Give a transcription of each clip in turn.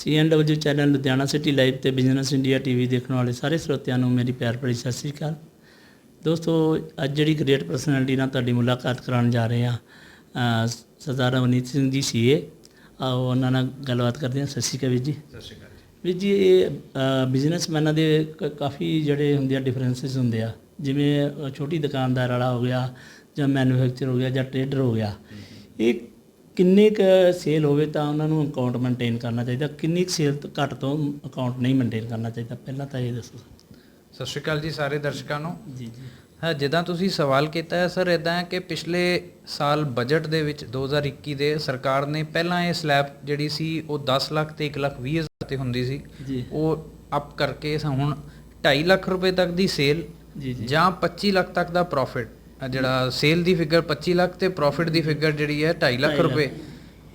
CNW channel Ludhiana city live ਤੇ business India TV ਦੇਖਣ ਵਾਲੇ ਸਾਰੇ ਸਰੋਤਿਆਂ ਨੂੰ ਮੇਰੀ ਪਿਆਰ ਭਰੀ ਸਤਿ ਸ਼੍ਰੀ ਅਕਾਲ। ਦੋਸਤੋ, ਅੱਜ ਜਿਹੜੀ ਗ੍ਰੇਟ ਪਰਸਨੈਲਿਟੀ ਨਾਲ ਤੁਹਾਡੀ ਮੁਲਾਕਾਤ ਕਰਾਉਣ ਜਾ ਰਹੇ ਹਾਂ, ਸਰਦਾਰ ਅਵਨੀਤ ਸਿੰਘ ਜੀ CA। ਆਓ ਉਹਨਾਂ ਨਾਲ ਗੱਲਬਾਤ ਕਰਦੇ ਹਾਂ। ਸਤਿ ਸ਼੍ਰੀ ਅਕਾਲ ਵੀਰ ਜੀ। ਸਤਿ ਸ਼੍ਰੀ ਅਕਾਲ ਵੀਰ ਜੀ, ਇਹ ਬਿਜ਼ਨਸਮੈਨਾਂ ਦੇ ਕਾਫੀ ਜਿਹੜੇ ਹੁੰਦੇ ਆ ਡਿਫਰੈਂਸਿਸ ਹੁੰਦੇ ਆ, ਜਿਵੇਂ ਛੋਟੀ ਦੁਕਾਨਦਾਰ ਵਾਲਾ ਹੋ ਗਿਆ ਜਾਂ ਮੈਨੂਫੈਕਚਰ ਹੋ ਗਿਆ ਜਾਂ ਟਰੇਡਰ ਹੋ ਗਿਆ। ਇਹ ਕਿੰਨੇ ਕੁ ਸੇਲ ਹੋਵੇ ਤਾਂ ਉਹਨਾਂ ਨੂੰ ਅਕਾਊਂਟ ਮੇਨਟੇਨ ਕਰਨਾ ਚਾਹੀਦਾ, ਕਿੰਨੀ ਕੁ ਸੇਲ ਘੱਟ ਤੋਂ ਅਕਾਊਂਟ ਨਹੀਂ ਮੇਨਟੇਨ ਕਰਨਾ ਚਾਹੀਦਾ, ਪਹਿਲਾਂ ਤਾਂ ਇਹ ਦੱਸੋ। ਸਤਿ ਸ਼੍ਰੀ ਅਕਾਲ ਜੀ ਸਾਰੇ ਦਰਸ਼ਕਾਂ ਨੂੰ। ਜੀ ਜੀ ਹਾਂ, ਜਿੱਦਾਂ ਤੁਸੀਂ ਸਵਾਲ ਕੀਤਾ ਹੈ ਸਰ, ਇੱਦਾਂ ਹੈ ਕਿ ਪਿਛਲੇ ਸਾਲ ਬਜਟ ਦੇ ਵਿੱਚ 2021 ਦੇ ਸਰਕਾਰ ਨੇ ਪਹਿਲਾਂ ਇਹ ਸਲੈਬ ਜਿਹੜੀ ਸੀ ਉਹ 10 ਲੱਖ ਤੇ 1,20,000 ਤੇ ਹੁੰਦੀ ਸੀ ਜੀ ਉਹ ਅਪ ਕਰਕੇ ਹੁਣ 2.5 ਲੱਖ ਰੁਪਏ ਤੱਕ ਦੀ ਸੇਲ ਜੀ ਜੀ ਜਾਂ 25 ਲੱਖ ਤੱਕ ਦਾ ਪ੍ਰੋਫਿਟ, ਜਿਹੜਾ ਸੇਲ ਦੀ ਫਿਗਰ 25 ਲੱਖ ਤੇ ਪ੍ਰੋਫਿਟ ਦੀ ਫਿਗਰ ਜਿਹੜੀ ਹੈ 2.5 ਲੱਖ ਰੁਪਏ,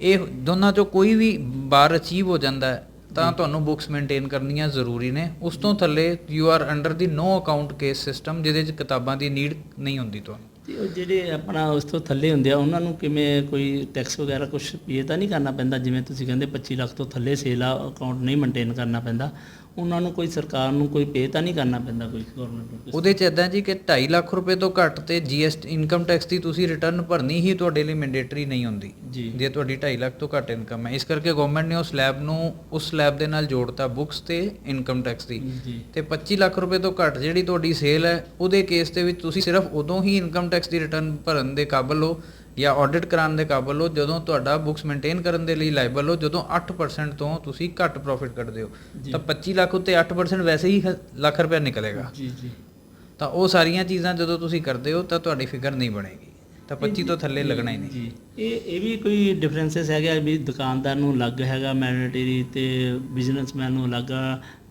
ਇਹ ਦੋਨਾਂ ਚੋਂ ਕੋਈ ਵੀ ਬਾਰ ਅਚੀਵ ਹੋ ਜਾਂਦਾ ਹੈ ਤਾਂ ਤੁਹਾਨੂੰ ਬੁੱਕਸ ਮੇਨਟੇਨ ਕਰਨੀਆਂ ਜ਼ਰੂਰੀ ਨੇ। ਉਸ ਤੋਂ ਥੱਲੇ you are under the no account case system, ਜਿਹਦੇ 'ਚ ਕਿਤਾਬਾਂ ਦੀ ਨੀਡ ਨਹੀਂ ਹੁੰਦੀ ਤੁਹਾਨੂੰ। ਤੇ ਉਹ ਜਿਹੜੇ ਆਪਣਾ ਉਸ ਤੋਂ ਥੱਲੇ ਹੁੰਦੇ ਆ ਉਹਨਾਂ ਨੂੰ ਕਿਵੇਂ ਕੋਈ ਟੈਕਸ ਵਗੈਰਾ ਕੁਛ ਪੇ ਤਾਂ ਨਹੀਂ ਕਰਨਾ ਪੈਂਦਾ? ਜਿਵੇਂ ਤੁਸੀਂ ਕਹਿੰਦੇ 25 ਲੱਖ ਤੋਂ ਥੱਲੇ ਸੇਲ ਆ, ਅਕਾਊਂਟ ਨਹੀਂ ਮੇਨਟੇਨ ਕਰਨਾ ਪੈਂਦਾ, ਉਹਨਾਂ ਨੂੰ ਕੋਈ ਸਰਕਾਰ ਨੂੰ ਕੋਈ ਪੇ ਤਾਂ ਨਹੀਂ ਕਰਨਾ ਪੈਂਦਾ ਕੋਈ ਗਵਰਨਮੈਂਟ ਨੂੰ? ਉਹਦੇ 'ਚ ਇੱਦਾਂ ਜੀ ਕਿ 2.5 ਲੱਖ ਰੁਪਏ ਤੋਂ ਘੱਟ ਤੇ GST ਇਨਕਮ ਟੈਕਸ ਦੀ ਤੁਸੀਂ ਰਿਟਰਨ ਭਰਨੀ ਹੀ ਤੁਹਾਡੇ ਲਈ ਮੈਂਡੇਟਰੀ ਨਹੀਂ ਹੁੰਦੀ ਜੀ ਜੇ ਤੁਹਾਡੀ 2.5 ਲੱਖ ਤੋਂ ਘੱਟ ਇਨਕਮ ਹੈ। ਇਸ ਕਰਕੇ ਗਵਰਨਮੈਂਟ ਨੇ ਉਹ ਸਲੈਬ ਨੂੰ ਉਸ ਸਲੈਬ ਦੇ ਨਾਲ ਜੋੜਤਾ ਬੁੱਕਸ ਤੇ ਇਨਕਮ ਟੈਕਸ ਦੀ। ਜੀ ਤੇ 25 ਲੱਖ ਰੁਪਏ ਤੋਂ ਘੱਟ ਜਿਹੜੀ ਤੁਹਾਡੀ ਸੇਲ ਹੈ ਉਹਦੇ ਕੇਸ ਦੇ ਵਿੱਚ ਤੁਸੀਂ ਸਿਰਫ ਉਦੋਂ ਹੀ ਇਨਕਮ ਟੈਕਸ ਦੀ ਰਿਟਰਨ ਭਰਨ ਦੇ ਕਾਬਲ ਹੋ ਜਾਂ ਆਡਿਟ ਕਰਾਉਣ ਦੇ ਕਾਬਲ ਹੋ ਜਦੋਂ ਤੁਹਾਡਾ ਬੁੱਕਸ ਮੇਨਟੇਨ ਕਰਨ ਦੇ ਲਈ ਲਾਇਬਲ ਹੋ, ਜਦੋਂ 8% ਤੋਂ ਤੁਸੀਂ ਘੱਟ ਪ੍ਰੋਫਿਟ ਕੱਢਦੇ ਹੋ ਤਾਂ 25 ਲੱਖ ਉੱਤੇ 8% ਵੈਸੇ ਹੀ ਲੱਖ ਰੁਪਏ ਨਿਕਲੇਗਾ। ਜੀ ਜੀ ਤਾਂ ਉਹ ਸਾਰੀਆਂ ਚੀਜ਼ਾਂ ਜਦੋਂ ਤੁਸੀਂ ਕਰਦੇ ਹੋ ਤਾਂ ਤੁਹਾਡੀ ਫਿਗਰ ਨਹੀਂ ਬਣੇਗੀ, ਤਾਂ 25 ਤੋਂ ਥੱਲੇ ਲੱਗਣਾ ਹੀ ਨਹੀਂ। ਜੀ ਇਹ ਵੀ ਕੋਈ ਡਿਫਰੈਂਸਿਸ ਹੈਗਾ ਵੀ ਦੁਕਾਨਦਾਰ ਨੂੰ ਅਲੱਗ ਹੈਗਾ ਮੈਂਡੇਟਰੀ ਤੇ ਬਿਜ਼ਨਸਮੈਨ ਨੂੰ ਅਲੱਗ,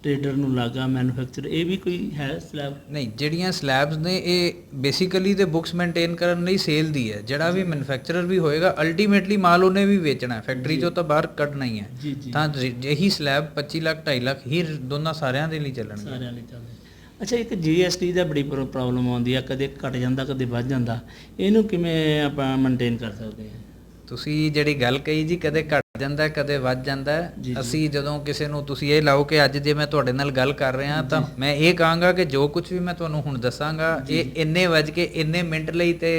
ਟਰੇਡਰ ਨੂੰ ਅਲੱਗ, ਮੈਨੂਫੈਕਚਰ, ਇਹ ਵੀ ਕੋਈ ਹੈ ਸਲੈਬ? ਨਹੀਂ, ਜਿਹੜੀਆਂ ਸਲੈਬਸ ਨੇ ਇਹ ਬੇਸਿਕਲੀ ਤੇ ਬੁੱਕਸ ਮੇਨਟੇਨ ਕਰਨ ਲਈ ਸੇਲ ਦੀ ਹੈ। ਜਿਹੜਾ ਵੀ ਮੈਨੂਫੈਕਚਰਰ ਵੀ ਹੋਏਗਾ ਅਲਟੀਮੇਟਲੀ ਮਾਲ ਉਹਨੇ ਵੀ ਵੇਚਣਾ ਹੈ, ਫੈਕਟਰੀ ਚੋਂ ਤਾਂ ਬਾਹਰ ਕੱਢਣਾ ਹੀ ਹੈ। ਜੀ ਜੀ ਤਾਂ ਇਹੀ ਸਲੈਬ 25 ਲੱਖ 2.5 ਲੱਖ ਹੀ ਦੋਨਾਂ ਸਾਰਿਆਂ ਦੇ ਲਈ ਚੱਲਣਗੇ। ਸਾਰਿਆਂ ਲਈ ਚੱਲਦੇ। ਅੱਛਾ, ਇੱਕ GST ਦਾ ਬੜੀ ਪ੍ਰੋਬਲਮ ਆਉਂਦੀ ਆ, ਕਦੇ ਘਟ ਜਾਂਦਾ ਕਦੇ ਵੱਧ ਜਾਂਦਾ, ਇਹਨੂੰ ਕਿਵੇਂ ਆਪਾਂ ਮੇਨਟੇਨ ਕਰ ਸਕਦੇ ਹਾਂ? ਤੁਸੀਂ ਜਿਹੜੀ ਗੱਲ ਕਹੀ ਜੀ, ਕਦੇ ਘਟ ਜਾਂਦਾ ਕਦੇ ਵੱਧ ਜਾਂਦਾ। ਅਸੀਂ ਜਦੋਂ ਕਿਸੇ ਨੂੰ, ਤੁਸੀਂ ਇਹ ਲਾਓ ਕਿ ਅੱਜ ਜੇ ਮੈਂ ਤੁਹਾਡੇ ਨਾਲ ਗੱਲ ਕਰ ਰਿਹਾ ਤਾਂ ਮੈਂ ਇਹ ਕਹਾਂਗਾ ਕਿ ਜੋ ਕੁਝ ਵੀ ਮੈਂ ਤੁਹਾਨੂੰ ਹੁਣ ਦੱਸਾਂਗਾ ਇਹ ਇੰਨੇ ਵੱਜ ਕੇ ਇੰਨੇ ਮਿੰਟ ਲਈ ਤੇ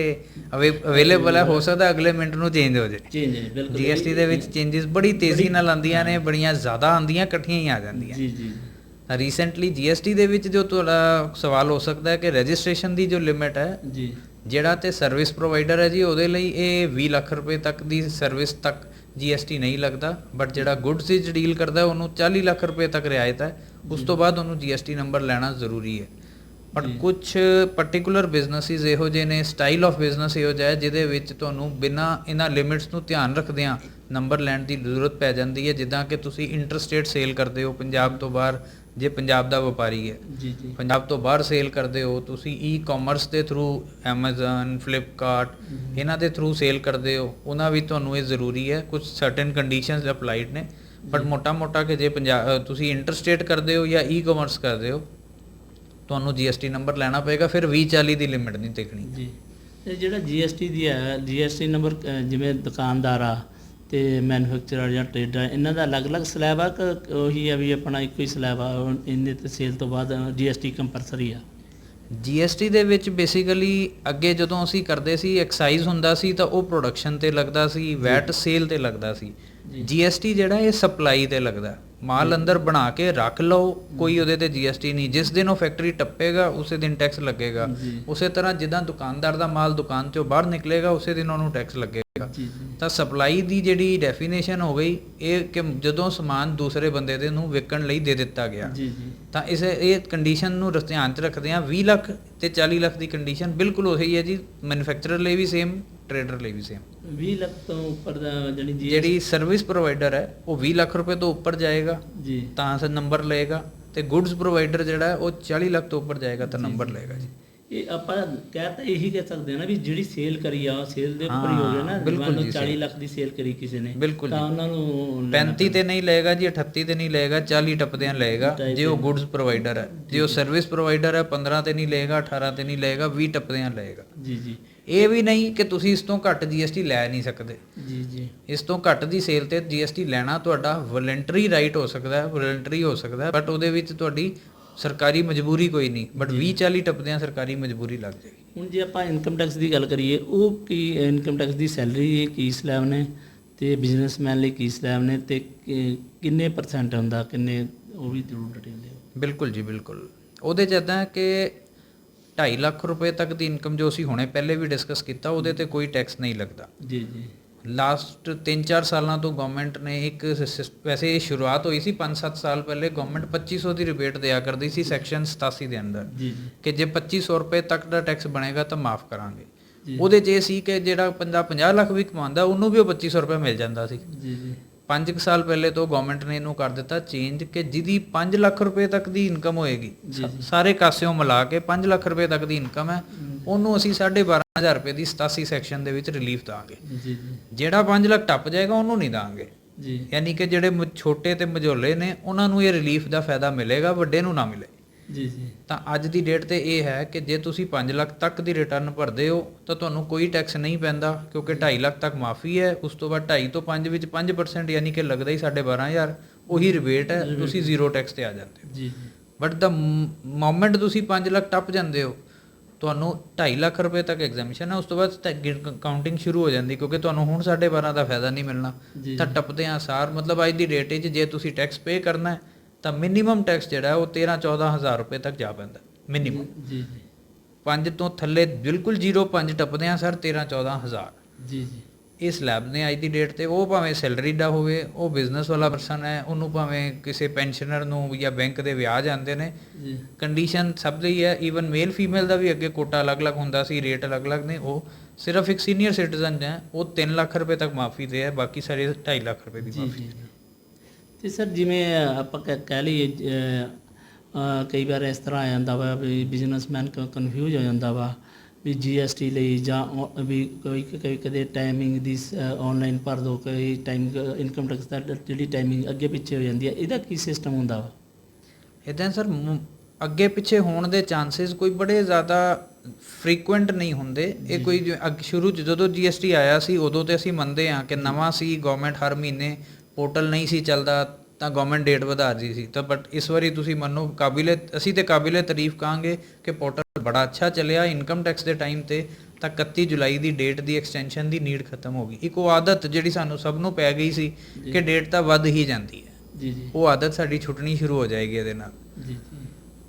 ਅਵੇਲੇਬਲ ਹੈ, ਹੋ ਸਕਦਾ ਅਗਲੇ ਮਿੰਟ ਨੂੰ ਚੇਂਜ ਹੋ ਜਾਏ। ਬਿਲਕੁਲ GST ਦੇ ਵਿੱਚ ਚੇਂਜਸ ਬੜੀ ਤੇਜ਼ੀ ਨਾਲ ਆਉਂਦੀਆਂ ਨੇ, ਬੜੀਆਂ ਜ਼ਿਆਦਾ ਆਉਂਦੀਆਂ, ਇਕੱਠੀਆਂ ਹੀ ਆ ਜਾਂਦੀਆਂ। ਜੀ ਜੀ ਰੀਸੈਂਟਲੀ GST ਦੇ ਵਿੱਚ ਜੋ ਤੁਹਾਡਾ ਸਵਾਲ ਹੋ ਸਕਦਾ ਹੈ ਕਿ ਰਜਿਸਟ੍ਰੇਸ਼ਨ ਦੀ ਜੋ ਲਿਮਿਟ ਹੈ, ਜੀ ਜਿਹੜਾ ਤੇ ਸਰਵਿਸ ਪ੍ਰੋਵਾਈਡਰ ਹੈ ਜੀ ਉਹਦੇ ਲਈ ਇਹ 20 ਲੱਖ ਰੁਪਏ ਤੱਕ ਦੀ ਸਰਵਿਸ ਤੱਕ GST ਨਹੀਂ ਲੱਗਦਾ, ਬਟ ਜਿਹੜਾ ਗੁੱਡਸ ਵਿੱਚ ਡੀਲ ਕਰਦਾ ਉਹਨੂੰ 40 ਲੱਖ ਰੁਪਏ ਤੱਕ ਰਿਆਇਤ ਹੈ। ਉਸ ਤੋਂ ਬਾਅਦ ਉਹਨੂੰ GST ਨੰਬਰ ਲੈਣਾ ਜ਼ਰੂਰੀ ਹੈ। ਬਟ ਕੁਝ ਪਾਰਟਿਕੂਲਰ ਬਿਜ਼ਨਸਿਸ ਇਹੋ ਜਿਹੇ ਨੇ, ਸਟਾਈਲ ਆਫ ਬਿਜ਼ਨਸ ਇਹੋ ਜਿਹਾ ਹੈ ਜਿਹਦੇ ਵਿੱਚ ਤੁਹਾਨੂੰ ਬਿਨਾਂ ਇਹਨਾਂ ਲਿਮਿਟਸ ਨੂੰ ਧਿਆਨ ਰੱਖਦਿਆਂ ਨੰਬਰ ਲੈਣ ਦੀ ਜ਼ਰੂਰਤ ਪੈ ਜਾਂਦੀ ਹੈ। ਜਿੱਦਾਂ ਕਿ ਤੁਸੀਂ ਇੰਟਰਸਟੇਟ ਸੇਲ ਕਰਦੇ ਹੋ ਪੰਜਾਬ ਤੋਂ ਬਾਹਰ, ਜੇ ਪੰਜਾਬ ਦਾ ਵਪਾਰੀ ਹੈ, ਜੀ ਜੀ ਪੰਜਾਬ ਤੋਂ ਬਾਹਰ ਸੇਲ ਕਰਦੇ ਹੋ, ਤੁਸੀਂ ਈ-ਕਾਮਰਸ ਦੇ ਥਰੂ Amazon, ਫਲਿੱਪਕਾਰਟ ਇਹਨਾਂ ਦੇ ਥਰੂ ਸੇਲ ਕਰਦੇ ਹੋ, ਉਹਨਾਂ ਵੀ ਤੁਹਾਨੂੰ ਇਹ ਜ਼ਰੂਰੀ ਹੈ, ਕੁਝ ਸਰਟਨ ਕੰਡੀਸ਼ਨਸ ਅਪਲਾਈਡ ਨੇ। ਬਟ ਮੋਟਾ ਕਿ ਜੇ ਤੁਸੀਂ ਇੰਟਰਸਟੇਟ ਕਰਦੇ ਹੋ ਜਾਂ ਈ-ਕਾਮਰਸ ਕਰਦੇ ਹੋ ਤੁਹਾਨੂੰ GST ਨੰਬਰ ਲੈਣਾ ਪਏਗਾ, ਫਿਰ 20-40 ਦੀ ਲਿਮਿਟ ਨਹੀਂ ਦੇਖਣੀ। ਜੀ ਤੇ ਜਿਹੜਾ GST ਦੀ ਹੈ, GST ਨੰਬਰ ਜਿਵੇਂ ਦੁਕਾਨਦਾਰ ਆ ਤੇ ਮੈਨੂਫੈਕਚਰਰ ਜਾਂ ਟਰੇਡਰ, ਇਹਨਾਂ ਦਾ ਅਲੱਗ-ਅਲੱਗ ਸਲੈਬ ਆ ਕਿ ਉਹੀ ਆ ਵੀ ਆਪਣਾ ਇੱਕੋ ਹੀ ਸਲੈਬ ਆ, ਇਹਦੇ ਤੇ ਸੇਲ ਤੋਂ ਬਾਅਦ GST ਕੰਪਲਸਰੀ ਆ? GST ਦੇ ਵਿੱਚ ਬੇਸਿਕਲੀ ਅੱਗੇ ਜਦੋਂ ਅਸੀਂ ਕਰਦੇ ਸੀ ਐਕਸਾਈਜ਼ ਹੁੰਦਾ ਸੀ ਤਾਂ ਉਹ ਪ੍ਰੋਡਕਸ਼ਨ ਤੇ ਲੱਗਦਾ ਸੀ, ਵੈਟ ਸੇਲ ਤੇ ਲੱਗਦਾ ਸੀ। GST ਜਿਹੜਾ ਇਹ ਸਪਲਾਈ ਤੇ ਲੱਗਦਾ, ਮਾਲ ਅੰਦਰ ਬਣਾ ਕੇ ਰੱਖ ਲਓ, ਕੋਈ ਉਹਦੇ ਤੇ GST ਨਹੀਂ। ਜਿਸ ਦਿਨ ਉਹ ਫੈਕਟਰੀ ਟੱਪੇਗਾ ਉਸੇ ਦਿਨ ਟੈਕਸ ਲੱਗੇਗਾ। ਉਸੇ ਤਰ੍ਹਾਂ ਜਿੱਦਾਂ ਦੁਕਾਨਦਾਰ ਦਾ ਮਾਲ ਦੁਕਾਨ ਚੋਂ ਬਾਹਰ ਨਿਕਲੇਗਾ ਉਸੇ ਦਿਨ ਉਹਨੂੰ ਟੈਕਸ ਲੱਗੇਗਾ। ਤਾਂ ਸਪਲਾਈ ਦੀ ਜਿਹੜੀ ਡੈਫੀਨੇਸ਼ਨ ਹੋ ਗਈ ਇਹ ਕਿ ਜਦੋਂ ਸਮਾਨ ਦੂਸਰੇ ਬੰਦੇ ਦੇ ਨੂੰ ਵਿਕਣ ਲਈ ਦੇ ਦਿੱਤਾ ਗਿਆ, ਤਾਂ ਇਹ ਕੰਡੀਸ਼ਨ ਨੂੰ ਧਿਆਨ 'ਚ ਰੱਖਦੇ ਹਾਂ। 20 ਲੱਖ ਤੇ 40 ਲੱਖ ਦੀ ਕੰਡੀਸ਼ਨ ਬਿਲਕੁਲ ਉਹੀ ਹੈ ਜੀ, ਮੈਨੂਫੈਕਚਰਰ ਲਈ ਵੀ ਸੇਮ, ਟਰੇਡਰ ਲਈ ਵੀ ਸੇਮ। 20 ਲੱਖ ਤੋਂ ਉੱਪਰ ਦਾ ਜਿਹੜੀ ਸਰਵਿਸ ਪ੍ਰੋਵਾਈਡਰ ਹੈ ਉਹ 20 ਲੱਖ ਰੁਪਏ ਤੋਂ ਉੱਪਰ ਜਾਏਗਾ ਜੀ ਤਾਂ ਸੇ ਨੰਬਰ ਲਏਗਾ, ਤੇ ਗੁੱਡਸ ਪ੍ਰੋਵਾਈਡਰ ਜਿਹੜਾ ਉਹ 40 ਲੱਖ ਤੋਂ ਉੱਪਰ ਜਾਏਗਾ ਤਾਂ ਨੰਬਰ ਲਏਗਾ ਜੀ। ਇਹ ਆਪਾਂ ਇਹੀ ਕਹਿ ਸਕਦੇ ਹਾਂ ਨਾ ਵੀ ਜਿਹੜੀ ਸੇਲ ਕਰੀ ਆ ਸੇਲ ਦੇ ਉੱਪਰ ਹੀ ਹੋ ਗਿਆ ਨਾ। ਬਿਲਕੁਲ ਜੀ, 40 ਲੱਖ ਦੀ ਸੇਲ ਕਰੀ ਕਿਸੇ ਨੇ ਬਿਲਕੁਲ ਤਾਂ ਉਹਨਾਂ ਨੂੰ 35 ਤੇ ਨਹੀਂ ਲਏਗਾ ਜੀ, 38 ਤੇ ਨਹੀਂ ਲਏਗਾ, 40 ਟੱਪਦਿਆਂ ਲਏਗਾ ਜੇ ਉਹ ਗੁੱਡਸ ਪ੍ਰੋਵਾਈਡਰ ਹੈ। ਜੇ ਉਹ ਸਰਵਿਸ ਪ੍ਰੋਵਾਈਡਰ ਹੈ 15 ਤੇ ਨਹੀਂ ਲਏਗਾ, 18 ਤੇ ਨਹੀਂ ਲਏਗਾ, 20 ਟੱਪਦਿਆਂ ਲਏਗਾ। ਜੀ ਜੀ ਇਹ ਵੀ ਨਹੀਂ ਕਿ ਤੁਸੀਂ ਇਸ ਤੋਂ ਘੱਟ GST ਲੈ ਨਹੀਂ ਸਕਦੇ। ਜੀ ਜੀ ਇਸ ਤੋਂ ਘੱਟ ਦੀ ਸੇਲ ਤੇ GST ਲੈਣਾ ਤੁਹਾਡਾ ਵੋਲੰਟਰੀ ਰਾਈਟ ਹੋ ਸਕਦਾ ਹੈ, ਵੋਲੰਟਰੀ ਹੋ ਸਕਦਾ ਹੈ, ਬਟ ਉਹਦੇ ਵਿੱਚ ਤੁਹਾਡੀ ਸਰਕਾਰੀ ਮਜਬੂਰੀ ਕੋਈ ਨਹੀਂ, ਬਟ 20-40 ਟੱਪਦਿਆਂ ਸਰਕਾਰੀ ਮਜਬੂਰੀ ਲੱਗ ਜਾਏਗੀ। ਹੁਣ ਜੇ ਆਪਾਂ ਇਨਕਮ ਟੈਕਸ ਦੀ ਗੱਲ ਕਰੀਏ, ਉਹ ਕੀ ਇਨਕਮ ਟੈਕਸ ਦੀ ਸੈਲਰੀ ਕੀ ਸਲੈਬ ਨੇ ਤੇ ਬਿਜ਼ਨਸਮੈਨ ਲਈ ਕੀ ਸਲੈਬ ਨੇ ਤੇ ਕਿੰਨੇ % ਹੁੰਦਾ, ਕਿੰਨੇ, ਉਹ ਵੀ ਜ਼ਰੂਰ ਡਿਟੇਲ ਦਿਓ। ਬਿਲਕੁਲ ਜੀ ਬਿਲਕੁਲ। ਉਹਦੇ 'ਚ ਇੱਦਾਂ ਕਿ 2.5 ਲੱਖ ਰੁਪਏ ਤੱਕ ਦੀ ਇਨਕਮ ਜੋ ਅਸੀਂ ਹੁਣੇ ਪਹਿਲੇ ਵੀ ਡਿਸਕਸ ਕੀਤਾ, ਉਹਦੇ ਤੇ ਕੋਈ ਟੈਕਸ ਨਹੀਂ ਲੱਗਦਾ। ਜੀ ਜੀ। ਲਾਸਟ 3-4 ਸਾਲਾਂ ਤੋਂ ਗਵਰਨਮੈਂਟ ਨੇ ਇੱਕ ਵੈਸੇ ਇਹ ਸ਼ੁਰੂਆਤ ਹੋਈ ਸੀ 5-7 ਸਾਲ ਪਹਿਲੇ, ਗਵਰਨਮੈਂਟ 2500 ਦੀ ਰਿਬੇਟ ਦਿਆ ਕਰਦੀ ਸੀ ਸੈਕਸ਼ਨ 87 ਦੇ ਅੰਦਰ ਜੀ ਕਿ ਜੇ 2500 ਰੁਪਏ ਤੱਕ ਦਾ ਟੈਕਸ ਬਣੇਗਾ ਤਾਂ ਮਾਫ ਕਰਾਂਗੇ। ਉਹਦੇ 'ਚ ਇਹ ਸੀ ਕਿ ਜਿਹੜਾ 50 ਲੱਖ ਵੀ ਕਮਾਉਂਦਾ ਉਹਨੂੰ ਵੀ ਉਹ 2500 ਰੁਪਏ ਮਿਲ ਜਾਂਦਾ ਸੀ। ਜੀ ਜੀ। 5 ਸਾਲ ਪਹਿਲੇ ਤੋਂ ਗਵਰਨਮੈਂਟ ਨੇ ਇਹਨੂੰ ਕਰ ਦਿੱਤਾ ਚੇਂਜ ਕਿ ਜਿਹਦੀ 5 ਲੱਖ ਰੁਪਏ ਤੱਕ ਦੀ ਇਨਕਮ ਹੋਏਗੀ, ਸਾਰੇ ਕਾਸਿਓਂ ਮਿਲਾ ਕੇ 5 ਲੱਖ ਰੁਪਏ ਤੱਕ ਦੀ ਇਨਕਮ ਹੈ, ਉਹਨੂੰ ਅਸੀਂ 12,500 ਰੁਪਏ ਦੀ 87 ਸੈਕਸ਼ਨ ਦੇ ਵਿੱਚ ਰਿਲੀਫ ਦਾਂਗੇ। ਜੀ ਜੀ। ਜਿਹੜਾ 5 ਲੱਖ ਟੱਪ ਜਾਏਗਾ ਉਹਨੂੰ ਨਹੀਂ ਦਾਂਗੇ। ਜੀ। ਯਾਨੀ ਕਿ ਜਿਹੜੇ ਛੋਟੇ ਤੇ ਮਝੋਲੇ ਨੇ ਉਹਨਾਂ ਨੂੰ ਇਹ ਰਿਲੀਫ ਦਾ ਫਾਇਦਾ ਮਿਲੇਗਾ, ਵੱਡੇ ਨੂੰ ਨਾ ਮਿਲੇ। ਜੀ ਜੀ। ਤਾਂ ਅੱਜ ਦੀ ਡੇਟ ਤੇ ਇਹ ਹੈ ਕਿ ਜੇ ਤੁਸੀਂ 5 ਲੱਖ ਤੱਕ ਦੀ ਰਿਟਰਨ ਭਰਦੇ ਹੋ ਤਾਂ ਤੁਹਾਨੂੰ ਕੋਈ ਟੈਕਸ ਨਹੀਂ ਪੈਂਦਾ, ਕਿਉਂਕਿ 2.5 ਲੱਖ ਤੱਕ ਮਾਫੀ ਹੈ। ਉਸ ਤੋਂ ਬਾਅਦ 2.5 ਤੋਂ 5 ਵਿੱਚ 5% ਯਾਨੀ ਕਿ ਲੱਗਦਾ ਹੀ 12,500, ਉਹੀ ਰਿਬੇਟ ਹੈ, ਤੁਸੀਂ ਜ਼ੀਰੋ ਟੈਕਸ ਤੇ ਆ ਜਾਂਦੇ ਹੋ। ਜੀ। ਬਟ ਦਾ ਮੋਮੈਂਟ ਤੁਸੀਂ 5 ਲੱਖ ਟੱਪ ਜਾਂਦੇ ਹੋ, ਤੁਹਾਨੂੰ 2.5 ਲੱਖ ਰੁਪਏ ਤੱਕ ਐਗਜ਼ੈਂਪਸ਼ਨ ਹੈ, ਉਸ ਤੋਂ ਬਾਅਦ ਕਾਊਂਟਿੰਗ ਸ਼ੁਰੂ ਹੋ ਜਾਂਦੀ, ਕਿਉਂਕਿ ਤੁਹਾਨੂੰ ਹੁਣ 12,500 ਦਾ ਫਾਇਦਾ ਨਹੀਂ ਮਿਲਣਾ। ਤਾਂ ਟੱਪਦਿਆਂ ਸਾਰ ਮਤਲਬ ਅੱਜ ਦੀ ਡੇਟ 'ਚ ਜੇ ਤੁਸੀਂ ਟੈਕਸ ਪੇ ਕਰਨਾ ਹੈ ਤਾਂ ਮਿਨੀਮਮ ਟੈਕਸ ਜਿਹੜਾ ਉਹ 13-14,000 ਰੁਪਏ ਤੱਕ ਜਾ ਪੈਂਦਾ ਮਿਨੀਮਮ। ਜੀ ਜੀ। 5 ਤੋਂ ਥੱਲੇ ਬਿਲਕੁਲ 0.5 ਟੱਪਦਿਆਂ ਸਰ 13-14,000। ਜੀ ਜੀ। ਇਹ ਸਲੈਬ ਨੇ ਅੱਜ ਦੀ ਡੇਟ ਤੇ, ਉਹ ਭਾਵੇਂ ਸੈਲਰੀ ਦਾ ਹੋਵੇ, ਉਹ ਬਿਜ਼ਨਸ ਵਾਲਾ ਪਰਸਨ ਹੈ, ਉਹਨੂੰ ਭਾਵੇਂ ਕਿਸੇ ਪੈਨਸ਼ਨਰ ਨੂੰ ਜਾਂ ਬੈਂਕ ਦੇ ਵਿਆਜ ਆਉਂਦੇ ਨੇ, ਕੰਡੀਸ਼ਨ ਸਭ ਦੀ ਹੈ। ਈਵਨ ਮੇਲ ਫੀਮੇਲ ਦਾ ਵੀ ਅੱਗੇ ਕੋਟਾ ਅਲੱਗ-ਅਲੱਗ ਹੁੰਦਾ ਸੀ, ਰੇਟ ਅਲੱਗ-ਅਲੱਗ ਨੇ। ਉਹ ਸਿਰਫ ਇੱਕ ਸੀਨੀਅਰ ਸਿਟੀਜ਼ਨ ਹੈ ਉਹ 3 ਲੱਖ ਰੁਪਏ ਤੱਕ ਮਾਫੀ ਦੇ ਹੈ, ਬਾਕੀ ਸਾਰੇ 2.5 ਲੱਖ ਰੁਪਏ ਦੀ ਮਾਫੀ। ਤੇ ਸਰ ਜਿਵੇਂ ਆਪਾਂ ਕਹਿ ਲਈਏ ਕਈ ਵਾਰ ਇਸ ਤਰ੍ਹਾਂ ਆ ਜਾਂਦਾ ਵਾ ਵੀ ਬਿਜ਼ਨਸਮੈਨ ਕਨਫਿਊਜ਼ ਹੋ ਜਾਂਦਾ ਵਾ ਵੀ GST ਲਈ, ਜਾਂ ਵੀ ਕੋਈ ਕਦੇ ਟਾਈਮਿੰਗ ਦੀ ਆਨਲਾਈਨ ਭਰ ਦੋ, ਕਈ ਟਾਈਮ ਇਨਕਮ ਟੈਕਸ ਦਾ ਜਿਹੜੀ ਟਾਈਮਿੰਗ ਅੱਗੇ ਪਿੱਛੇ ਹੋ ਜਾਂਦੀ ਹੈ, ਇਹਦਾ ਕੀ ਸਿਸਟਮ ਹੁੰਦਾ ਵਾ? ਇੱਦਾਂ ਸਰ ਅੱਗੇ ਪਿੱਛੇ ਹੋਣ ਦੇ ਚਾਂਸਸ ਕੋਈ ਬੜੇ ਜ਼ਿਆਦਾ ਫ੍ਰੀਕੁਐਂਟ ਨਹੀਂ ਹੁੰਦੇ। ਇਹ ਕੋਈ ਸ਼ੁਰੂ 'ਚ ਜਦੋਂ GST ਆਇਆ ਸੀ ਉਦੋਂ ਤੇ ਅਸੀਂ ਮੰਨਦੇ ਹਾਂ ਕਿ ਨਵਾਂ ਸੀ, ਗਵਰਨਮੈਂਟ ਹਰ ਮਹੀਨੇ ਪੋਰਟਲ ਨਹੀਂ ਸੀ ਚੱਲਦਾ ਤਾਂ ਗਵਰਨਮੈਂਟ ਡੇਟ ਵਧਾ ਰਹੀ ਸੀ। ਤਾਂ ਬਟ ਇਸ ਵਾਰੀ ਤੁਸੀਂ ਮੰਨੋ ਅਸੀਂ ਤੇ ਕਾਬਿਲੇ ਤਾਰੀਫ ਕਹਾਂਗੇ ਕਿ ਪੋਰਟਲ ਬੜਾ ਅੱਛਾ ਚੱਲਿਆ। ਇਨਕਮ ਟੈਕਸ ਦੇ ਟਾਈਮ ਤੇ ਤਾਂ 31 ਜੁਲਾਈ ਦੀ ਡੇਟ ਦੀ ਐਕਸਟੈਂਸ਼ਨ ਦੀ ਨੀਡ ਖਤਮ ਹੋ ਗਈ। ਇੱਕ ਉਹ ਆਦਤ ਜਿਹੜੀ ਸਾਨੂੰ ਸਭ ਨੂੰ ਪੈ ਗਈ ਸੀ ਕਿ ਡੇਟ ਤਾਂ ਵੱਧ ਹੀ ਜਾਂਦੀ ਹੈ, ਜੀ ਜੀ, ਉਹ ਆਦਤ ਸਾਡੀ ਛੁੱਟਣੀ ਸ਼ੁਰੂ ਹੋ ਜਾਏਗੀ ਇਹਦੇ ਨਾਲ। ਜੀ ਜੀ।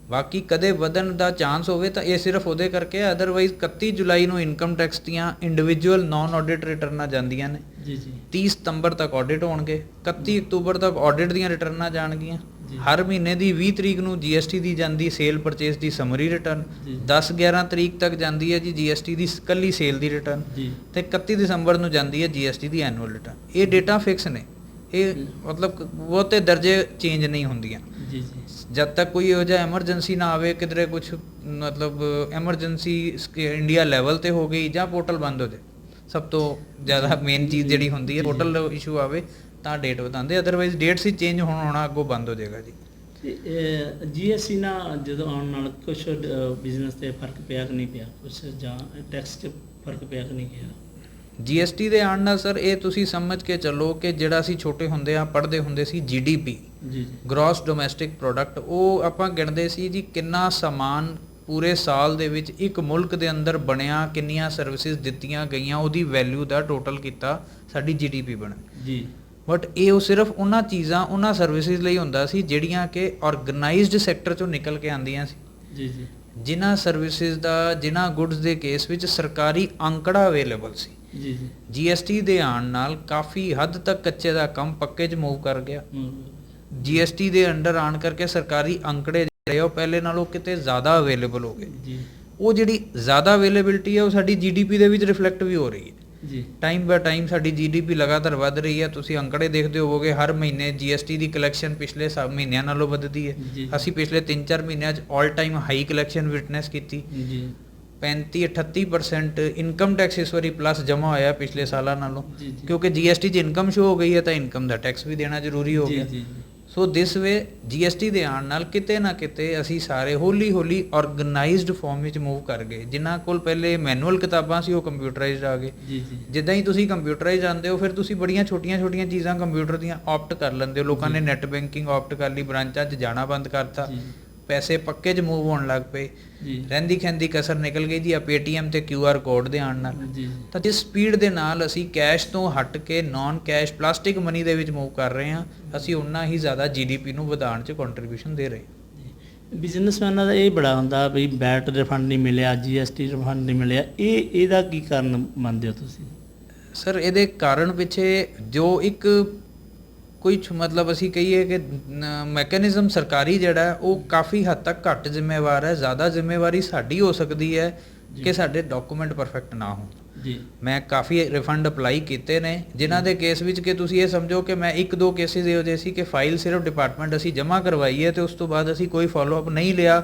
ਬਾਕੀ ਕਦੇ ਵਧਣ ਦਾ ਚਾਂਸ ਹੋਵੇ ਤਾਂ ਇਹ ਸਿਰਫ ਉਹਦੇ ਕਰਕੇ, ਅਦਰਵਾਈਜ਼ 31 ਜੁਲਾਈ ਨੂੰ ਇਨਕਮ ਟੈਕਸ ਦੀਆਂ ਇੰਡੀਵਿਜੂਅਲ ਨਾਨ ਆਡਿਟ ਰਿਟਰਨਾਂ ਜਾਂਦੀਆਂ ਨੇ। ਜੀ ਜੀ। 30 ਸਤੰਬਰ ਤੱਕ ਆਡਿਟ ਹੋਣਗੇ, 31 ਅਕਤੂਬਰ ਤੱਕ ਆਡਿਟ ਦੀਆਂ ਰਿਟਰਨਾਂ ਜਾਣਗੀਆਂ। ਹਰ ਮਹੀਨੇ ਦੀ 20 ਤਰੀਕ ਨੂੰ GST ਦੀ ਜਾਂਦੀ ਸੇਲ ਪਰਚੇਸ ਦੀ ਸਮਰੀ ਰਿਟਰਨ, 10-11 ਤਰੀਕ ਤੱਕ ਜਾਂਦੀ ਹੈ ਜੀ GST ਦੀ ਇਕੱਲੀ ਸੇਲ ਦੀ ਰਿਟਰਨ, ਤੇ 31 ਦਸੰਬਰ ਨੂੰ ਜਾਂਦੀ ਹੈ GST ਦੀ ਐਨੂਅਲ ਰਿਟਰਨ। ਇਹ ਡੇਟਾ ਫਿਕਸ ਨੇ, ਇਹ ਮਤਲਬ ਬਹੁਤੇ ਦਰਜੇ ਚੇਂਜ ਨਹੀਂ ਹੁੰਦੀਆਂ। ਜੀ ਜੀ। ਜਦ ਤੱਕ ਕੋਈ ਇਹੋ ਜਿਹਾ ਐਮਰਜੈਂਸੀ ਨਾ ਆਵੇ, ਕਿਧਰੇ ਕੁਝ ਮਤਲਬ ਐਮਰਜੈਂਸੀ ਇੰਡੀਆ ਲੈਵਲ ਤੇ ਹੋ ਗਈ ਜਾਂ ਪੋਰਟਲ ਬੰਦ ਹੋ ਜਾਏ, ਸਭ ਤੋਂ ਜ਼ਿਆਦਾ ਮੇਨ ਚੀਜ਼ ਜਿਹੜੀ ਹੁੰਦੀ ਹੈ ਪੋਰਟਲ ਇਸ਼ੂ ਆਵੇ ਤਾਂ ਡੇਟ ਵਧਾਉਂਦੇ, ਅਦਰਵਾਈਜ਼ ਡੇਟ ਸੀ ਚੇਂਜ ਹੋਣਾ ਅੱਗੋਂ ਬੰਦ ਹੋ ਜਾਏਗਾ ਜੀ। GST ਨਾਲ ਜਦੋਂ ਆਉਣ ਨਾਲ ਕੁਛ ਬਿਜ਼ਨਸ ਤੇ ਫਰਕ ਪਿਆ ਕਿ ਨਹੀਂ ਪਿਆ, ਕੁਛ ਜਾਂ ਟੈਕਸ 'ਚ ਫਰਕ ਪਿਆ ਕਿ ਨਹੀਂ ਪਿਆ? GST ਦੇ ਆਉਣ ਨਾਲ ਸਰ ਇਹ ਤੁਸੀਂ ਸਮਝ ਕੇ ਚੱਲੋ ਕਿ ਜਿਹੜਾ ਅਸੀਂ ਛੋਟੇ ਹੁੰਦੇ ਆ ਪੜ੍ਹਦੇ ਹੁੰਦੇ ਸੀ GDP, ਜੀ, ਗ੍ਰੋਸ ਡੋਮੈਸਟਿਕ ਪ੍ਰੋਡਕਟ, ਉਹ ਆਪਾਂ ਗਿਣਦੇ ਸੀ ਜੀ ਕਿੰਨਾ ਸਮਾਨ ਪੂਰੇ ਸਾਲ ਦੇ ਵਿੱਚ ਇੱਕ ਮੁਲਕ ਦੇ ਅੰਦਰ ਬਣਿਆ, ਕਿੰਨੀਆਂ ਸਰਵਿਸਿਜ਼ ਦਿੱਤੀਆਂ ਗਈਆਂ, ਉਹਦੀ ਵੈਲਿਊ ਦਾ ਟੋਟਲ ਕੀਤਾ ਸਾਡੀ GDP ਬਣ ਜੀ। ਬਟ ਇਹ ਉਹ ਸਿਰਫ ਉਹਨਾਂ ਚੀਜ਼ਾਂ, ਉਹਨਾਂ ਸਰਵਿਸਿਜ਼ ਲਈ ਹੁੰਦਾ ਸੀ ਜਿਹੜੀਆਂ ਕਿ ਆਰਗੇਨਾਈਜ਼ਡ ਸੈਕਟਰ ਚੋਂ ਨਿਕਲ ਕੇ ਆਉਂਦੀਆਂ ਸੀ। ਜੀ ਜੀ। ਜਿਨ੍ਹਾਂ ਸਰਵਿਸਿਜ਼ ਦਾ, ਜਿਨ੍ਹਾਂ ਗੁੱਡਸ ਦੇ ਕੇਸ ਵਿੱਚ ਸਰਕਾਰੀ ਅੰਕੜਾ ਅਵੇਲੇਬਲ ਸੀ। ਜੀ ਜੀ। GST ਦੇ ਆਉਣ ਨਾਲ ਕਾਫੀ ਹੱਦ ਤੱਕ ਕੱਚੇ ਦਾ ਕੰਮ ਪੱਕੇ 'ਚ ਮੂਵ ਕਰ ਗਿਆ। GST ਦੇ ਅੰਡਰ ਆਉਣ ਕਰਕੇ ਸਰਕਾਰੀ ਅੰਕੜੇ ਜਿਹੜੇ ਉਹ ਪਹਿਲੇ ਨਾਲੋਂ ਕਿਤੇ ਜ਼ਿਆਦਾ ਅਵੇਲੇਬਲ ਹੋ ਗਏ ਜੀ। ਉਹ ਜਿਹੜੀ ਜ਼ਿਆਦਾ ਅਵੇਲੇਬਿਲਿਟੀ ਹੈ ਉਹ ਸਾਡੀ GDP ਦੇ ਵਿੱਚ ਰਿਫਲੈਕਟ ਵੀ ਹੋ ਰਹੀ ਹੈ ਜੀ। ਟਾਈਮ ਬਾਏ ਟਾਈਮ ਸਾਡੀ GDP ਲਗਾਤਾਰ ਵੱਧ ਰਹੀ ਹੈ। ਤੁਸੀਂ ਅੰਕੜੇ ਦੇਖਦੇ ਹੋਵੋਗੇ ਹਰ ਮਹੀਨੇ GST ਦੀ ਕਲੈਕਸ਼ਨ ਪਿਛਲੇ ਮਹੀਨਿਆਂ ਨਾਲੋਂ ਵੱਧਦੀ ਹੈ। ਅਸੀਂ ਪਿਛਲੇ 3-4 ਮਹੀਨਿਆਂ 'ਚ all time high collection witness ਕੀਤੀ ਜੀ। 35-38% ਇਨਕਮ ਟੈਕਸ ਇਸ ਵਾਰੀ ਪਲੱਸ ਜਮ੍ਹਾਂ ਹੋਇਆ ਪਿਛਲੇ ਸਾਲਾਂ ਨਾਲੋਂ, ਕਿਉਂਕਿ GST 'ਚ ਇਨਕਮ ਸ਼ੋ ਹੋ ਗਈ ਹੈ ਤਾਂ ਇਨਕਮ ਦਾ ਟੈਕਸ ਵੀ ਦੇਣਾ ਜ਼ਰੂਰੀ ਹੋ ਗਿਆ। ਸੋ ਦਿਸ ਵੇ GST ਦੇ ਆਉਣ ਨਾਲ ਕਿਤੇ ਨਾ ਕਿਤੇ ਅਸੀਂ ਸਾਰੇ ਹੌਲੀ ਹੌਲੀ ਆਰਗੇਨਾਈਜ਼ਡ ਫਾਰਮ ਵਿੱਚ ਮੂਵ ਕਰ ਗਏ। ਜਿਨ੍ਹਾਂ ਕੋਲ ਪਹਿਲੇ ਮੈਨੂਅਲ ਕਿਤਾਬਾਂ ਸੀ ਉਹ ਕੰਪਿਊਟਰਾਈਜ਼ਡ ਆ ਗਏ। ਜੀ ਜੀ ਜਿੱਦਾਂ ਹੀ ਤੁਸੀਂ ਕੰਪਿਊਟਰਾਈਜ਼ ਆਉਂਦੇ ਹੋ ਫਿਰ ਤੁਸੀਂ ਬੜੀਆਂ ਛੋਟੀਆਂ ਚੀਜ਼ਾਂ ਕੰਪਿਊਟਰ ਦੀਆਂ ਆਪਟ ਕਰ ਲੈਂਦੇ ਹੋ। ਲੋਕਾਂ ਨੇ ਨੈਟ ਬੈਂਕਿੰਗ ਆਪਟ ਕਰ ਲਈ, ਬ੍ਰਾਂਚਾਂ 'ਚ ਜਾਣਾ ਬੰਦ ਕਰਤਾ, ਜੀ ਪੈਸੇ ਪੱਕੇ 'ਚ ਮੂਵ ਹੋਣ ਲੱਗ ਪਏ। ਜੀ ਰਹਿੰਦੀ ਖਹਿੰਦੀ ਕਸਰ ਨਿਕਲ ਗਈ ਜੀ ਆ ਪੇਟੀਐਮ ਤੇ QR ਕੋਡ ਦੇ ਆਉਣ ਨਾਲ। ਜੀ ਤਾਂ ਜਿਸ ਸਪੀਡ ਦੇ ਨਾਲ ਅਸੀਂ ਕੈਸ਼ ਤੋਂ ਹਟ ਕੇ ਨਾਨ ਕੈਸ਼ ਪਲਾਸਟਿਕ ਮਨੀ ਦੇ ਵਿੱਚ ਮੂਵ ਕਰ ਰਹੇ ਹਾਂ, ਅਸੀਂ ਉਨਾ ਹੀ ਜ਼ਿਆਦਾ GDP ਨੂੰ ਵਧਾਉਣ 'ਚ ਕੰਟਰੀਬਿਊਸ਼ਨ ਦੇ ਰਹੇ ਹਾਂ। ਬਿਜ਼ਨਸਮੈਨਾਂ ਦਾ ਇਹ ਬੜਾ ਹੁੰਦਾ ਵੀ ਵੈਟ ਰਿਫੰਡ ਨਹੀਂ ਮਿਲਿਆ, GST ਰਿਫੰਡ ਨਹੀਂ ਮਿਲਿਆ, ਇਹਦਾ ਕੀ ਕਾਰਨ ਮੰਨਦੇ ਹੋ ਤੁਸੀਂ? ਸਰ ਇਹਦੇ ਕਾਰਨ ਪਿੱਛੇ ਜੋ ਇੱਕ ਕੋਈ ਮਤਲਬ ਅਸੀਂ ਕਹੀਏ ਕਿ ਮੈਕੈਨਿਜ਼ਮ ਸਰਕਾਰੀ ਜਿਹੜਾ ਉਹ ਕਾਫੀ ਹੱਦ ਤੱਕ ਘੱਟ ਜ਼ਿੰਮੇਵਾਰ ਹੈ। ਜ਼ਿਆਦਾ ਜ਼ਿੰਮੇਵਾਰੀ ਸਾਡੀ ਹੋ ਸਕਦੀ ਹੈ ਕਿ ਸਾਡੇ ਡਾਕੂਮੈਂਟ ਪਰਫੈਕਟ ਨਾ ਹੋਣ। ਜੀ ਮੈਂ ਕਾਫੀ ਰਿਫੰਡ ਅਪਲਾਈ ਕੀਤੇ ਨੇ ਜਿਨ੍ਹਾਂ ਦੇ ਕੇਸ ਵਿੱਚ ਕਿ ਤੁਸੀਂ ਇਹ ਸਮਝੋ ਕਿ ਮੈਂ 1-2 ਕੇਸਿਸ ਇਹੋ ਜਿਹੇ ਸੀ ਕਿ ਫਾਈਲ ਸਿਰਫ ਡਿਪਾਰਟਮੈਂਟ ਅਸੀਂ ਜਮ੍ਹਾਂ ਕਰਵਾਈ ਹੈ ਤੇ ਉਸ ਤੋਂ ਬਾਅਦ ਅਸੀਂ ਕੋਈ ਫੋਲੋਅਪ ਨਹੀਂ ਲਿਆ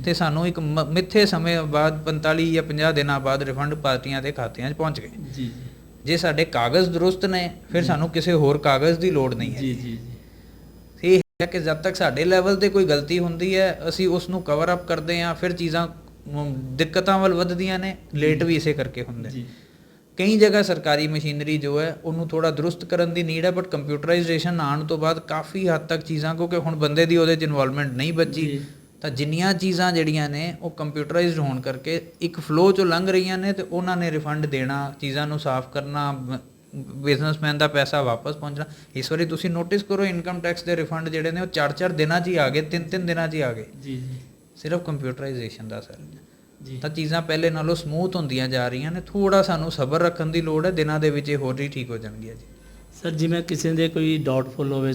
ਤੇ ਸਾਨੂੰ ਇੱਕ ਮਿੱਥੇ ਸਮੇਂ ਬਾਅਦ 45 ਜਾਂ 50 ਦਿਨਾਂ ਬਾਅਦ ਰਿਫੰਡ ਪਾਰਟੀਆਂ ਦੇ ਖਾਤਿਆਂ 'ਚ ਪਹੁੰਚ ਗਏ। ਜੀ ਜੇ ਸਾਡੇ ਕਾਗਜ਼ ਦਰੁਸਤ ਨੇ ਫਿਰ ਸਾਨੂੰ ਕਿਸੇ ਹੋਰ ਕਾਗਜ਼ ਦੀ ਲੋੜ ਨਹੀਂ ਹੈ। ਜੀ ਜੀ ਇਹ ਹੈ ਕਿ ਜਦ ਤੱਕ ਸਾਡੇ ਲੈਵਲ ਤੇ ਕੋਈ ਗਲਤੀ ਹੁੰਦੀ ਹੈ ਅਸੀਂ ਉਸ ਨੂੰ ਕਵਰ ਅਪ ਕਰਦੇ ਹਾਂ, ਫਿਰ ਚੀਜ਼ਾਂ ਦਿੱਕਤਾਂ ਵੱਲ ਵੱਧਦੀਆਂ ਨੇ, ਲੇਟ ਵੀ ਇਸੇ ਕਰਕੇ ਹੁੰਦੇ। ਜੀ ਕਈ ਜਗ੍ਹਾ ਸਰਕਾਰੀ ਮਸ਼ੀਨਰੀ ਜੋ ਹੈ ਉਹਨੂੰ ਥੋੜਾ ਦਰੁਸਤ ਕਰਨ ਦੀ ਨੀਡ ਹੈ, ਬਟ ਕੰਪਿਊਟਰਾਈਜੇਸ਼ਨ ਆਉਣ ਤੋਂ ਬਾਅਦ ਕਾਫੀ ਹੱਦ ਤੱਕ ਚੀਜ਼ਾਂ, ਕਿਉਂਕਿ ਹੁਣ ਬੰਦੇ ਦੀ ਉਹਦੇ 'ਚ ਇਨਵੋਲਵਮੈਂਟ ਨਹੀਂ ਬਚੀ, ਤਾਂ ਜਿੰਨੀਆਂ ਚੀਜ਼ਾਂ ਜਿਹੜੀਆਂ ਨੇ ਉਹ ਕੰਪਿਊਟਰਾਈਜ਼ਡ ਹੋਣ ਕਰਕੇ ਇੱਕ ਫਲੋ 'ਚੋਂ ਲੰਘ ਰਹੀਆਂ ਨੇ ਤੇ ਉਹਨਾਂ ਨੇ ਰਿਫੰਡ ਦੇਣਾ, ਚੀਜ਼ਾਂ ਨੂੰ ਸਾਫ਼ ਕਰਨਾ, ਬਿਜ਼ਨਸਮੈਨ ਦਾ ਪੈਸਾ ਵਾਪਸ ਪਹੁੰਚਣਾ। ਇਸ ਵਾਰੀ ਤੁਸੀਂ ਨੋਟਿਸ ਕਰੋ ਇਨਕਮ ਟੈਕਸ ਦੇ ਰਿਫੰਡ ਜਿਹੜੇ ਨੇ ਉਹ 4-4 ਦਿਨਾਂ 'ਚ ਹੀ ਆ ਗਏ, 3-3 ਦਿਨਾਂ 'ਚ ਹੀ ਆ ਗਏ, ਜੀ ਜੀ ਸਿਰਫ ਕੰਪਿਊਟਰਾਈਜੇਸ਼ਨ ਦਾ ਅਸਰ। ਜੀ ਤਾਂ ਚੀਜ਼ਾਂ ਪਹਿਲੇ ਨਾਲੋਂ ਸਮੂਥ ਹੁੰਦੀਆਂ ਜਾ ਰਹੀਆਂ ਨੇ, ਥੋੜਾ ਸਾਨੂੰ ਸਬਰ ਰੱਖਣ ਦੀ ਲੋੜ ਹੈ, ਦਿਨਾਂ ਦੇ ਵਿੱਚ ਇਹ ਹੋਰ ਹੀ ਠੀਕ ਹੋ ਜਾਣਗੀਆਂ ਜੀ। ਸਰ ਜਿਵੇਂ ਕਿਸੇ ਦੇ ਕੋਈ ਡਾਊਟਫੁਲ ਹੋਵੇ,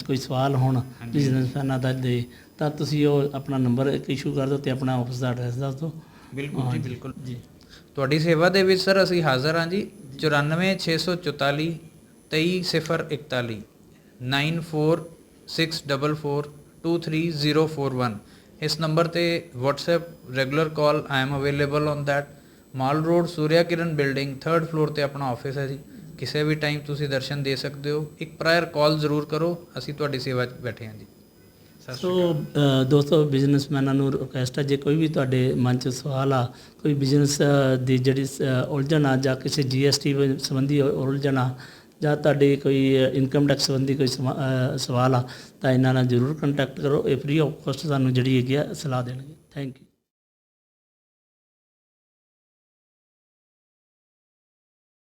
ਕੋਈ ਸਵਾਲ ਹੋਣ ਬਿਜ਼ਨਸਮੈਨਾਂ ਦਾ ਦੇ, ਤਾਂ ਤੁਸੀਂ ਉਹ ਆਪਣਾ ਨੰਬਰ ਇਸ਼ੂ ਕਰ ਦਿਓ ਤੇ ਆਪਣਾ ਆਫਿਸ ਦਾ ਐਡਰੈਸ ਦੱਸ ਦਿਓ। ਬਿਲਕੁਲ ਜੀ ਬਿਲਕੁਲ ਜੀ ਤੁਹਾਡੀ ਸੇਵਾ ਦੇ ਵਿੱਚ ਸਰ ਅਸੀਂ ਹਾਜ਼ਰ ਹਾਂ ਜੀ। 94 644 23041 9464423041 ਇਸ ਨੰਬਰ ਤੇ WhatsApp regular call, I am available on that. Mall Road Surya Kiran building 3rd floor ਤੇ ਆਪਣਾ ਆਫਿਸ ਹੈ ਜੀ। ਕਿਸੇ ਵੀ ਟਾਈਮ ਤੁਸੀਂ ਦਰਸ਼ਨ ਦੇ ਸਕਦੇ ਹੋ। ਇੱਕ ਪ੍ਰਾਇਰ ਕਾਲ ਜ਼ਰੂਰ ਕਰੋ, ਅਸੀਂ ਤੁਹਾਡੀ ਸੇਵਾ 'ਚ ਬੈਠੇ ਹਾਂ ਜੀ। ਸੋ ਦੋਸਤੋ ਬਿਜ਼ਨਸਮੈਨਾਂ ਨੂੰ ਰਿਕੁਐਸਟ ਹੈ, ਜੇ ਕੋਈ ਵੀ ਤੁਹਾਡੇ ਮਨ 'ਚ ਸਵਾਲ ਆ, ਕੋਈ ਬਿਜ਼ਨਸ ਦੀ ਜਿਹੜੀ ਉਲਝਣ ਆ ਜਾਂ ਕਿਸੇ GST ਸੰਬੰਧੀ ਉਲਝਣ ਆ ਜਾਂ ਤੁਹਾਡੀ ਕੋਈ ਇਨਕਮ ਟੈਕਸ ਸੰਬੰਧੀ ਕੋਈ ਸਵਾਲ ਆ, ਤਾਂ ਇਹਨਾਂ ਨਾਲ ਜ਼ਰੂਰ ਕੰਟੈਕਟ ਕਰੋ। ਇਹ ਫ੍ਰੀ ਆਫ ਕੋਸਟ ਤੁਹਾਨੂੰ ਜਿਹੜੀ ਹੈਗੀ ਆ ਸਲਾਹ ਦੇਣਗੇ। Thank you.